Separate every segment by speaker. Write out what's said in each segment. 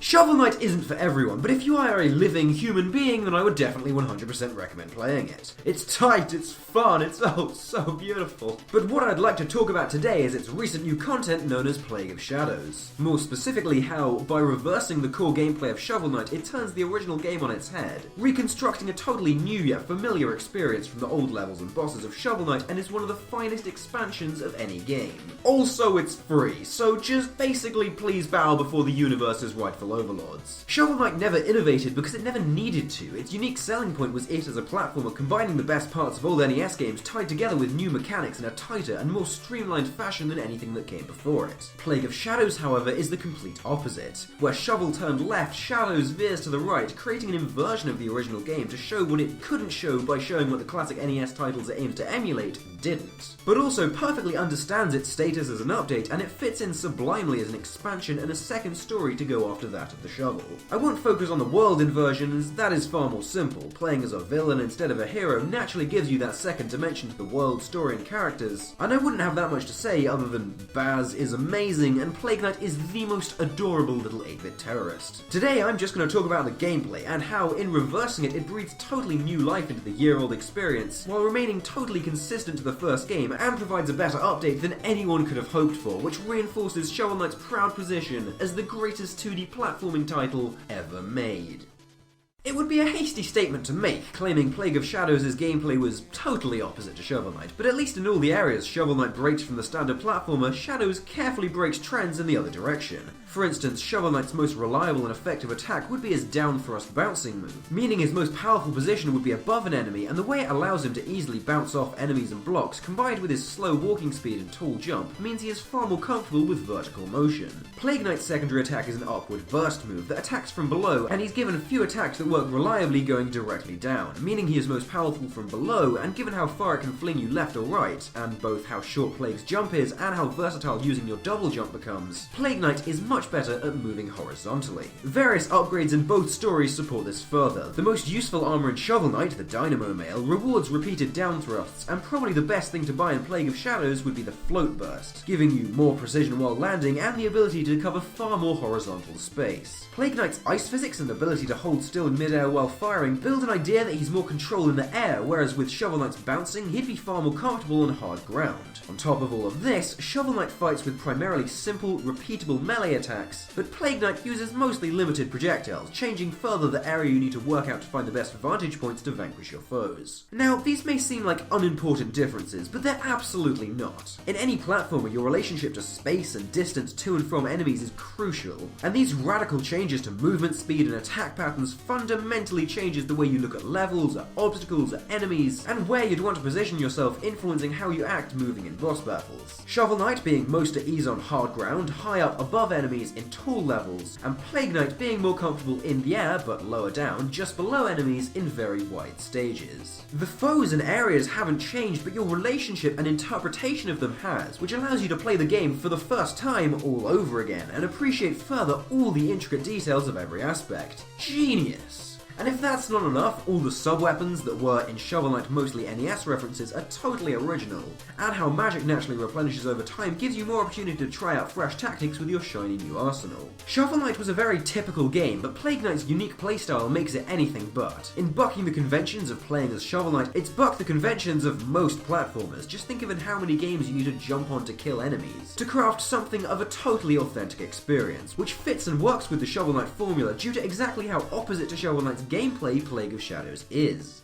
Speaker 1: Shovel Knight isn't for everyone, but if you are a living human being, then I would definitely 100% recommend playing it. It's tight, it's fun, it's so beautiful. But what I'd like to talk about today is its recent new content known as Plague of Shadows. More specifically how, by reversing the core gameplay of Shovel Knight, it turns the original game on its head, reconstructing a totally new yet familiar experience from the old levels and bosses of Shovel Knight, and is one of the finest expansions of any game. Also, it's free, so just basically please bow before the universe's rightful overlords. Shovel Knight never innovated because it never needed to. Its unique selling point was it as a platformer combining the best parts of old NES games tied together with new mechanics in a tighter and more streamlined fashion than anything that came before it. Plague of Shadows, however, is the complete opposite. Where Shovel turned left, Shadows veers to the right, creating an inversion of the original game to show what it couldn't show by showing what the classic NES titles it aimed to emulate didn't. But also perfectly understands its status as an update, and it fits in sublimely as an expansion and a second story to go after that of the Shovel. I won't focus on the world inversion, as that is far more simple. Playing as a villain instead of a hero naturally gives you that second dimension to the world, story, and characters, and I wouldn't have that much to say other than Baz is amazing and Plague Knight is the most adorable little 8-bit terrorist. Today I'm just going to talk about the gameplay and how, in reversing it, it breathes totally new life into the year-old experience, while remaining totally consistent to the first game and provides a better update than anyone could have hoped for, which reinforces Shovel Knight's proud position as the greatest 2D platforming title ever made. It would be a hasty statement to make, claiming Plague of Shadows' gameplay was totally opposite to Shovel Knight, but at least in all the areas Shovel Knight breaks from the standard platformer, Shadows carefully breaks trends in the other direction. For instance, Shovel Knight's most reliable and effective attack would be his down thrust bouncing move, meaning his most powerful position would be above an enemy, and the way it allows him to easily bounce off enemies and blocks, combined with his slow walking speed and tall jump, means he is far more comfortable with vertical motion. Plague Knight's secondary attack is an upward burst move that attacks from below, and he's given a few attacks that work reliably going directly down, meaning he is most powerful from below, and given how far it can fling you left or right, and both how short Plague's jump is and how versatile using your double jump becomes, Plague Knight is much better at moving horizontally. Various upgrades in both stories support this further. The most useful armor in Shovel Knight, the Dynamo Mail, rewards repeated down thrusts, and probably the best thing to buy in Plague of Shadows would be the Float Burst, giving you more precision while landing and the ability to cover far more horizontal space. Plague Knight's ice physics and ability to hold still in midair while firing build an idea that he's more control in the air, whereas with Shovel Knight's bouncing, he'd be far more comfortable on hard ground. On top of all of this, Shovel Knight fights with primarily simple, repeatable melee attacks, but Plague Knight uses mostly limited projectiles, changing further the area you need to work out to find the best vantage points to vanquish your foes. Now, these may seem like unimportant differences, but they're absolutely not. In any platformer, your relationship to space and distance to and from enemies is crucial, and these radical changes to movement speed and attack patterns fundamentally changes the way you look at levels, at obstacles, at enemies, and where you'd want to position yourself, influencing how you act moving in boss battles. Shovel Knight being most at ease on hard ground, high up above enemies in tall levels, and Plague Knight being more comfortable in the air but lower down, just below enemies in very wide stages. The foes and areas haven't changed, but your relationship and interpretation of them has, which allows you to play the game for the first time all over again, and appreciate further all the intricate details of every aspect. Genius! And if that's not enough, all the sub-weapons that were in Shovel Knight mostly NES references are totally original, and how magic naturally replenishes over time gives you more opportunity to try out fresh tactics with your shiny new arsenal. Shovel Knight was a very typical game, but Plague Knight's unique playstyle makes it anything but. In bucking the conventions of playing as Shovel Knight, it's bucked the conventions of most platformers. Just think of how many games you need to jump on to kill enemies, to craft something of a totally authentic experience, which fits and works with the Shovel Knight formula due to exactly how opposite to Shovel Knight's gameplay Plague of Shadows is.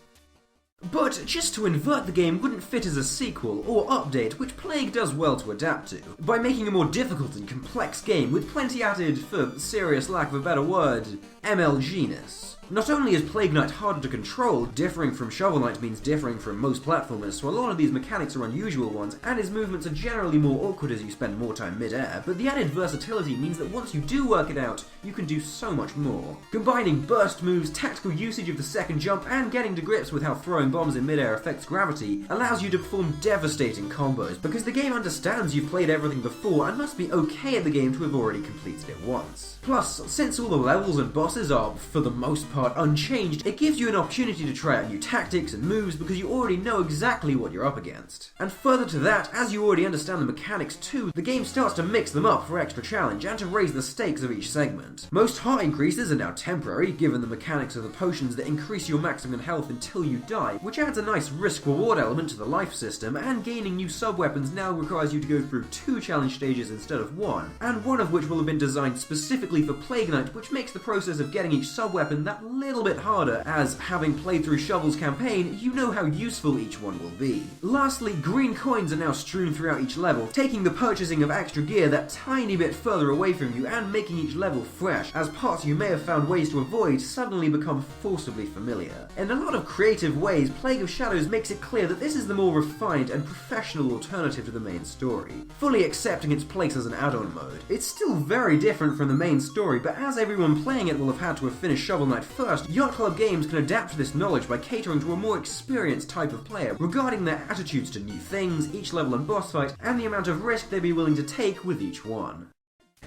Speaker 1: But just to invert the game wouldn't fit as a sequel or update, which Plague does well to adapt to, by making a more difficult and complex game with plenty added, for serious lack of a better word, MLG-ness. Not only is Plague Knight harder to control, differing from Shovel Knight means differing from most platformers, so a lot of these mechanics are unusual ones, and his movements are generally more awkward as you spend more time mid-air, but the added versatility means that once you do work it out, you can do so much more. Combining burst moves, tactical usage of the second jump, and getting to grips with how throwing bombs in mid-air affects gravity allows you to perform devastating combos, because the game understands you've played everything before and must be okay at the game to have already completed it once. Plus, since all the levels and bosses are, for the most part, part unchanged, it gives you an opportunity to try out new tactics and moves because you already know exactly what you're up against. And further to that, as you already understand the mechanics too, the game starts to mix them up for extra challenge and to raise the stakes of each segment. Most heart increases are now temporary, given the mechanics of the potions that increase your maximum health until you die, which adds a nice risk-reward element to the life system, and gaining new sub-weapons now requires you to go through 2 challenge stages instead of 1, and one of which will have been designed specifically for Plague Knight, which makes the process of getting each sub-weapon that little bit harder, as having played through Shovel's campaign, you know how useful each one will be. Lastly, green coins are now strewn throughout each level, taking the purchasing of extra gear that tiny bit further away from you and making each level fresh, as parts you may have found ways to avoid suddenly become forcibly familiar. In a lot of creative ways, Plague of Shadows makes it clear that this is the more refined and professional alternative to the main story, fully accepting its place as an add-on mode. It's still very different from the main story, but as everyone playing it will have had to have finished Shovel Knight first, Yacht Club Games can adapt to this knowledge by catering to a more experienced type of player regarding their attitudes to new things, each level and boss fight, and the amount of risk they'd be willing to take with each one.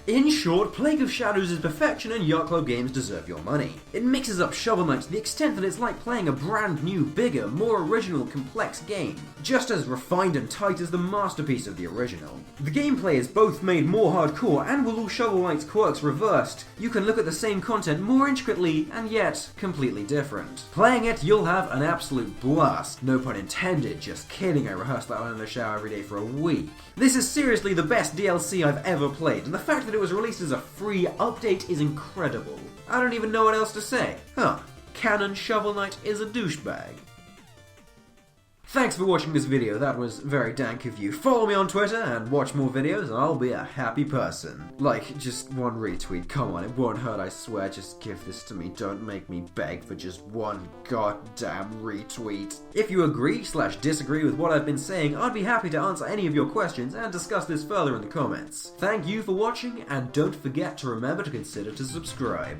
Speaker 1: In short, Plague of Shadows is perfection and Yacht Club Games deserve your money. It mixes up Shovel Knight to the extent that it's like playing a brand new, bigger, more original, complex game, just as refined and tight as the masterpiece of the original. The gameplay is both made more hardcore, and with all Shovel Knight's quirks reversed, you can look at the same content more intricately and yet completely different. Playing it, you'll have an absolute blast. No pun intended, just kidding, I rehearsed that one in the shower every day for a week. This is seriously the best DLC I've ever played, and the fact that it was released as a free update is incredible. I don't even know what else to say. Canon Shovel Knight is a douchebag. Thanks for watching this video, that was very dank of you. Follow me on Twitter and watch more videos and I'll be a happy person. Like, just one retweet, come on, it won't hurt, I swear, just give this to me, don't make me beg for just one goddamn retweet. If you agree/disagree with what I've been saying, I'd be happy to answer any of your questions and discuss this further in the comments. Thank you for watching, and don't forget to remember to consider to subscribe.